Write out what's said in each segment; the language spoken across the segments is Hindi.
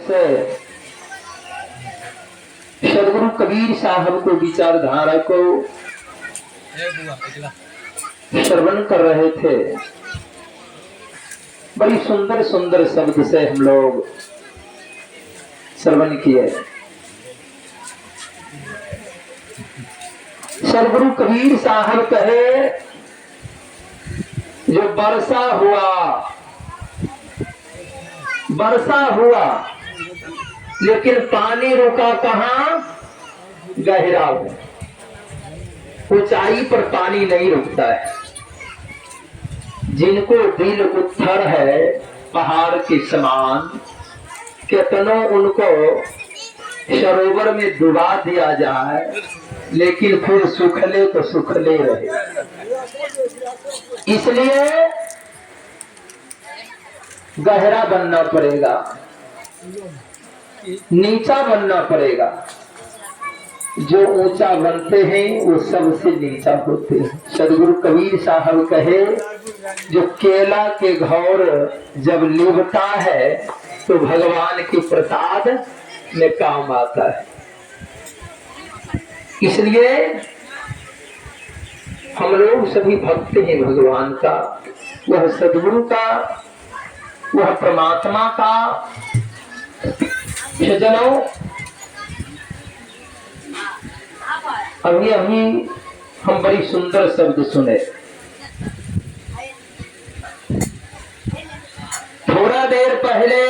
से सदगुरु कबीर साहब को विचारधारा को श्रवण कर रहे थे। बड़ी सुंदर सुंदर शब्द से हम लोग श्रवण किए। सदगुरु कबीर साहब कहे, जो वर्षा हुआ लेकिन पानी रुका कहाँ? गहरा में। ऊंचाई पर पानी नहीं रुकता है। जिनको दिल उथड़ है पहाड़ के समान, कितनों उनको सरोवर में डुबा दिया जाए लेकिन फिर सुखले तो सुखले रहे। इसलिए गहरा बनना पड़ेगा, नीचा बनना पड़ेगा। जो ऊंचा बनते हैं वो सबसे नीचा होते हैं। सदगुरु कबीर साहब कहे, जो केला के घौर जब लिपटा है तो भगवान के प्रसाद में काम आता है। इसलिए हम लोग सभी भक्त हैं भगवान का, वह सदगुरु का, वह परमात्मा का। सज्जनों, अभी हम बड़ी सुंदर शब्द सुने। थोड़ा देर पहले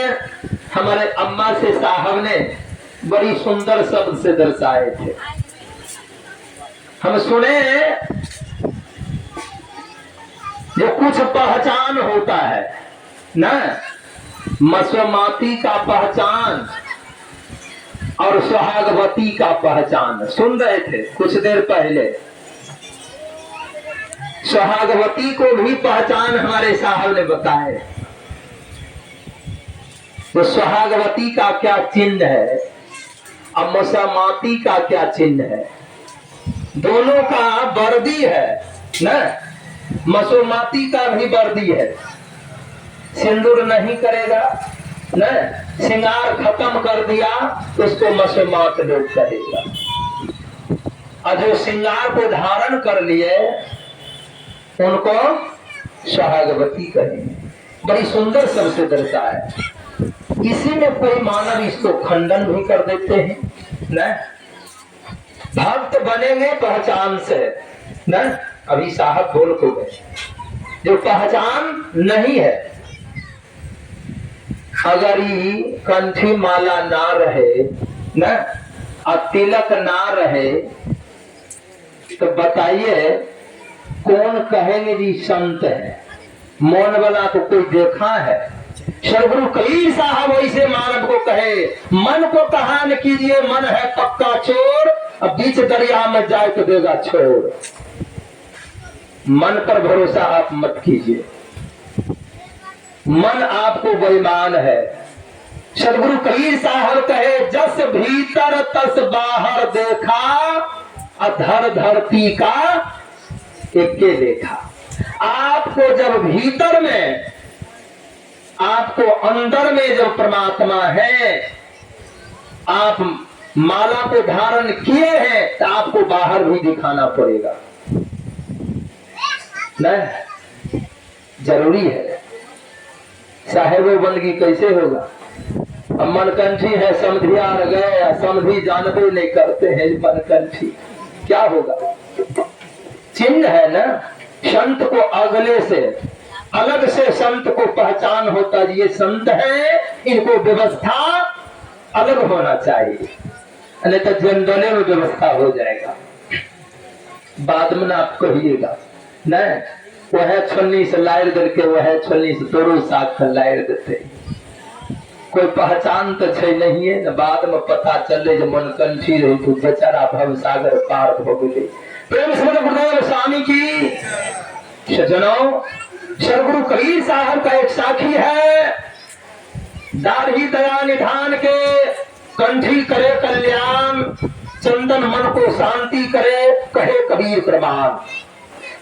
हमारे अम्मा से साहब ने बड़ी सुंदर शब्द से दर्शाए थे। हम सुने, जो कुछ पहचान होता है ना, मसमाती का पहचान और सुहागवती का पहचान सुन रहे थे कुछ देर पहले। सुहागवती को भी पहचान हमारे साहब ने बताए। तो सुहागवती का क्या चिन्ह है और मसमाती का क्या चिन्ह है? दोनों का वर्दी है ना। मसोमाती का भी वर्दी है, सिंदूर नहीं करेगा न, श्रृंगार खत्म कर दिया तो उसको मसोमात लोग कहेगा। और जो श्रृंगार को धारण कर लिए उनको सुहागवती कहेंगे। बड़ी सुंदर सबसे दर्शा है। इसी में कोई मानव इसको खंडन भी कर देते हैं न। भक्त बनेंगे पहचान से न। अभी साहब बोल को गए, जो पहचान नहीं है, अगर ये कंठी माला ना रहे न, और तिलक ना रहे तो बताइए कौन कहेंगे जी संत है? मौन वाला तो कोई देखा है? सदगुरु कबीर साहब वैसे मानव को कहे, मन को कहा न कीजिए, मन है पक्का चोर, अब बीच दरिया में जाए तो देगा छोड़। मन पर भरोसा आप मत कीजिए, मन आपको बेईमान है। सदगुरु कबीर साहब कहे, जस भीतर तस बाहर देखा, अधर धरती का एके देखा। आपको जब भीतर में, आपको अंदर में जब परमात्मा है, आप माला को धारण किए हैं तो आपको बाहर भी दिखाना पड़ेगा नहीं? जरूरी है। साहेब बंदगी कैसे होगा? अब मनकंठी है, समधिया गए, समधी जानबे नहीं करते हैं मनकंठी, क्या होगा? चिन्ह है ना। संत को अगले से, अलग से संत को पहचान होता है, ये संत है, इनको व्यवस्था अलग होना चाहिए, नहीं तो जनदने में व्यवस्था हो जाएगा। बाद में आप कहिएगा नहीं, वह छोलनी से लायर करके वह छोलनी से तोरो साग लायर देते। कोई पहचान तो छे नहीं है न। बाद में पता चले जो मनकंठी रही तो बेचारा भव सागर पार हो गए। प्रेम से गुरुदेव स्वामी की। सज्जनों, सदगुरु कबीर साहब का एक साखी है, दाढ़ी दया निधान के, कंठी करे कल्याण, चंदन मन को शांति करे, कहे कबीर प्रमाण।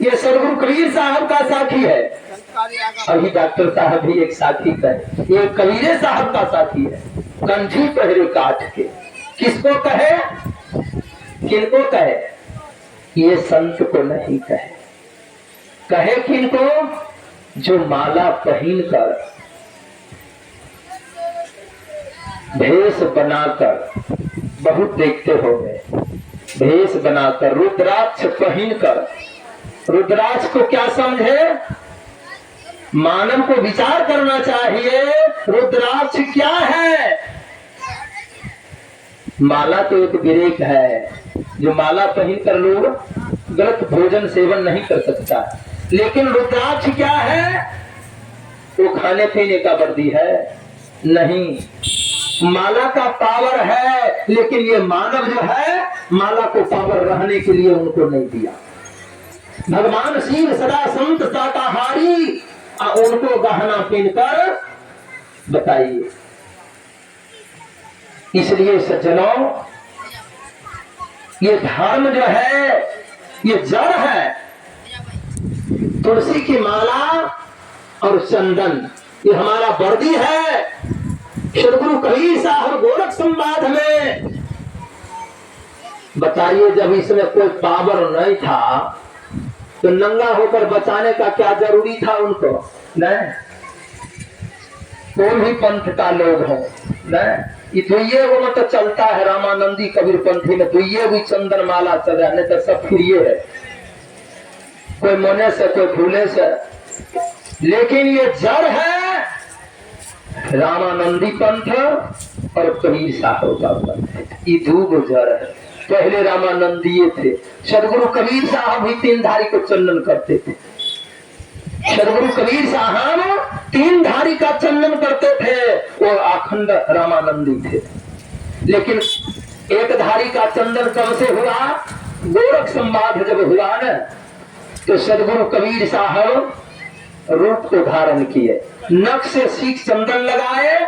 ये सदगुरु कबीर साहब का साखी है। अभी डॉक्टर साहब भी एक साथी कहे, ये कबीरे साहब का साथी है, कंठी पहरे काट के। किसको कहे, किनको कहे? ये संत को नहीं कहे। कहे किनको? जो माला पहन कर, भेष बनाकर, बहुत देखते होंगे, भेष बनाकर, रुद्राक्ष पहन कर। रुद्राक्ष को क्या समझे? मानव को विचार करना चाहिए, रुद्राक्ष क्या है? माला तो एक विरेक है, जो माला पहन कर लोग गलत भोजन सेवन नहीं कर सकता, लेकिन रुद्राक्ष क्या है? वो खाने पीने का वर्दी है नहीं। माला का पावर है, लेकिन ये मानव जो है माला को पावर रहने के लिए उनको नहीं दिया। भगवान शिव सदा संत शाकाहारी, उनको गहना पहनकर बताइए। इसलिए सज्जनों, ये धर्म जो है ये जड़ है। तुलसी की माला और चंदन ये हमारा वर्दी है। सदगुरु कबीर साहब गोरख संवाद में बताइए, जब इसमें कोई पावर नहीं था तो नंगा होकर बचाने का क्या जरूरी था उनको? नहीं, कोई भी पंथ का लोग हो, नहीं, दुइये वो मतलब चलता है रामानंदी कबीर पंथी में, दुइये भी चंदन माला चल, नहीं तो सब फिर ये है, कोई मोने से कोई फूले से। लेकिन ये जड़ है रामानंदी पंथ और कबीर साहब का पंथ, ये दो जड़ है। पहले रामानंदीय थे, सदगुरु कबीर साहब भी तीन धारी को चंदन करते थे। सदगुरु कबीर साहब तीन धारी का चंदन करते थे, वो अखंड रामानंदी थे। लेकिन एक धारी का चंदन कब से हुआ? गोरख संवाद जब हुआ न, तो सदगुरु कबीर साहब रूप को धारण किए, नख से सीख चंदन लगाए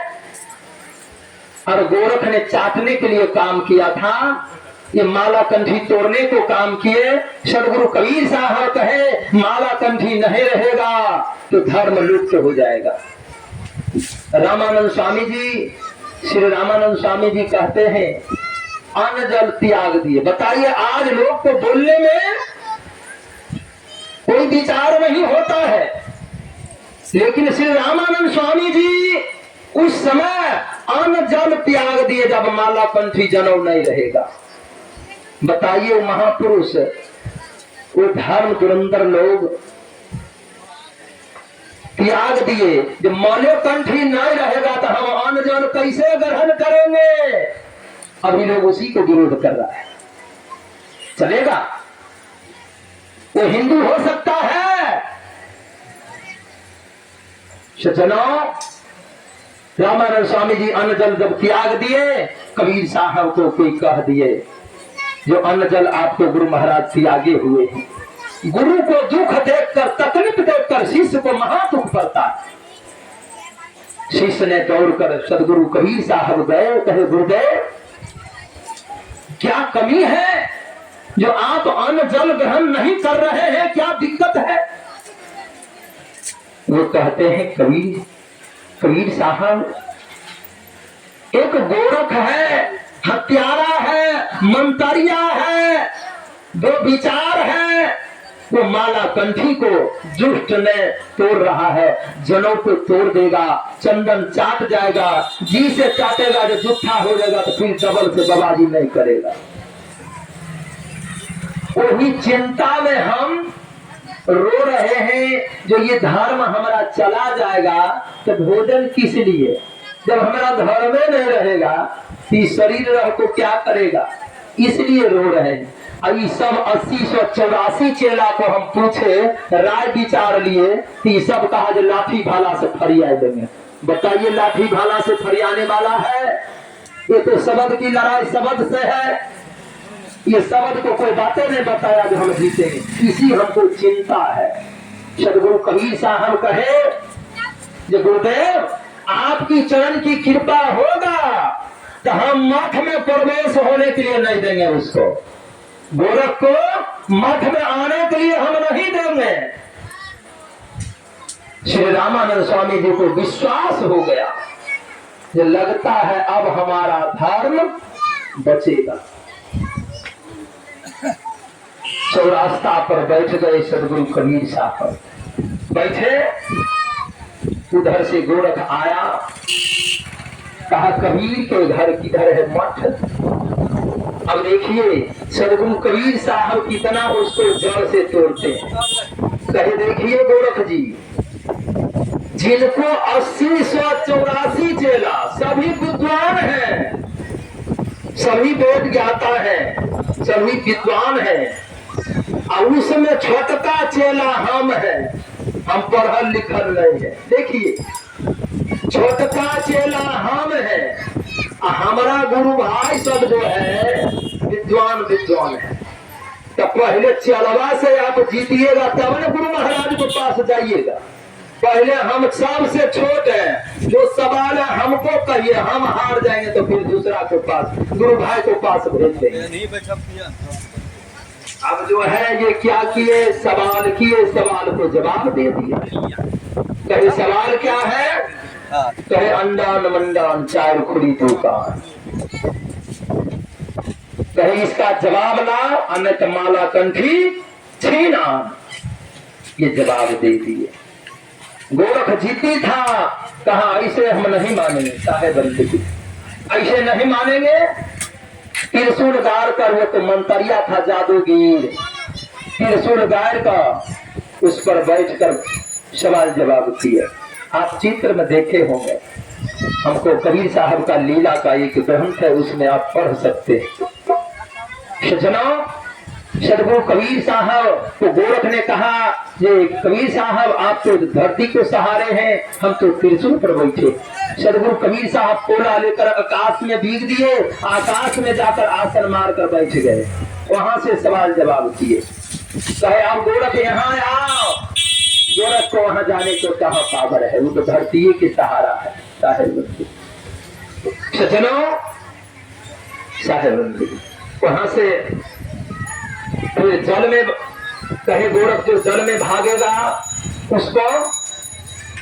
और गोरख ने चाटने के लिए काम किया था, ये माला कंठी तोड़ने को काम किए। सदगुरु कबीर साहब कहे माला कंठी नहीं रहेगा तो धर्म लुप्त हो जाएगा। रामानंद स्वामी जी, श्री रामानंद स्वामी जी कहते हैं अन्न जल त्याग दिए। बताइए, आज लोग को बोलने में कोई विचार नहीं होता है, लेकिन श्री रामानंद स्वामी जी उस समय अन्न जल त्याग दिए जब माला कंठी जनेऊ नहीं रहेगा। बताइए, महापुरुष, वो धर्म दुरंदर लोग त्याग दिए। जब माले कंठी नहीं रहेगा तो हम अन्न जल कैसे ग्रहण करेंगे? अभी लोग उसी को विरोध कर रहा है। चलेगा? वो हिंदू हो सकता है? सज्जनों, रामानंद स्वामी जी अन्न जल जब त्याग दिए, कबीर साहब को कोई कह दिए जो अन्न जल आपको गुरु महाराज त्यागे हुए हैं। गुरु को दुख देखकर, तकलीफ देखकर शिष्य को महा दुख पड़ता है। शिष्य ने दौड़कर सदगुरु कबीर साहब गए, कहे गुरुदेव क्या कमी है जो आप अन्न जल ग्रहण नहीं कर रहे हैं, क्या दिक्कत है? वो कहते हैं कबीर साहब, एक गोरख है, हत्यारा है, मंतरिया है, दो विचार है, वो माला कंठी को दुष्ट ने तोड़ रहा है, जनों को तोड़ देगा, चंदन चाट जाएगा, जी से चाटेगा, जो जुट्ठा हो जाएगा तो फिर डबल से बबाजी नहीं करेगा। वही चिंता में हम रो रहे हैं, जो ये धर्म हमारा चला जाएगा तो भोजन किस लिए? जब हमारा धर्म नहीं रहेगा तो शरीर रह को क्या करेगा? इसलिए रो रहे हैं। अभी सब 80-84 चेला को हम पूछे, राय विचार लिए, तो सब कहा जो लाठी भाला से फरिया देंगे। बताइए, लाठी भाला से फरियाने वाला है? ये तो शब्द की लड़ाई शब्द से है। ये शब्द को कोई बातें नहीं बताया जो हम जीतेंगे, इसी हमको चिंता है। सदगुरु कबीर साहब कहे जो गुरुदेव आपकी चरण की कृपा होगा तो हम मठ में प्रवेश होने के लिए नहीं देंगे, उसको गोरख को मठ में आने के लिए हम नहीं देंगे। श्री रामानंद स्वामी जी को विश्वास हो गया, जो लगता है अब हमारा धर्म बचेगा। चौरास्ता पर बैठ गए सदगुरु कबीर साहब। बैठे, उधर से गोरख आया, कहा कबीर के घर किधर है मठ। अब देखिए सदगुरु कबीर साहब कितना उसको जड़ से तोड़ते हैं। कहे देखिए गोरख जी, जिनको 80-184 चेला, सभी विद्वान हैं, सभी वेद ज्ञाता है, सभी विद्वान है, और उसमें छोटका चेला हम है, हम पढ़ल लिखल नहीं है। देखिए छोटका चेला हम है, हमारा गुरु भाई सब जो है विद्वान है। तो पहले चलवा से आप जीतिएगा तब ना गुरु महाराज के पास जाइएगा। पहले हम सबसे छोट हैं, जो सवाल है हमको कहिए, हम हार जाएंगे तो फिर दूसरा के पास, गुरु भाई के पास भेज देंगे। अब जो है ये क्या किए, सवाल किए, सवाल को जवाब दे दिया। कहे सवाल क्या है, कहे अंडान मंडान चार खुली दुकान। कहे इसका जवाब ला, अन्यथा माला कंठी छीना। ये जवाब दे दिए। गोरख जीती था, कहा ऐसे हम नहीं मानेंगे साहेब, ऐसे नहीं मानेंगे। त्रिशूल गाड़ कर, वो तो मंतरिया था जादूगीर, त्रिशूल गाड़ का उस पर बैठकर सवाल जवाब किया। आप चित्र में देखे होंगे, हमको कबीर साहब का लीला का एक ग्रंथ है, उसमें आप पढ़ सकते हैं। सज्जनों, सदगुरु कबीर साहब को गोरख ने कहा, ये कबीर साहब आप तो धरती को सहारे हैं, हम तो त्रिशूल पर बैठे। सदगुरु कबीर साहब पोला लेकर आकाश में भीग दिए, आकाश में जाकर आसन मार कर बैठ गए। वहां से सवाल जवाब किए। कहे आप गोरख यहाँ आओ। गोरख को वहां जाने को कहाँ पावर है, वो तो धरती के सहारा है। साहेब सज्जनों, साहेब वहां से फिर जल में, कहे गोरख जो जल में भागेगा उसको,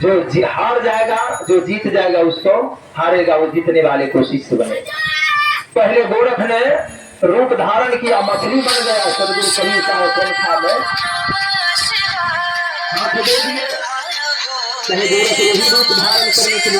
जो हार जाएगा, जो जीत जाएगा उसको हारेगा, वो जीतने वाले को शिष्य बनेगा। पहले गोरख ने रूप धारण किया, मछली बन गया। सदगुरु कबीर साहब में हाथ दे दिए, कहे गोरख यही रूप धारण करने के लिए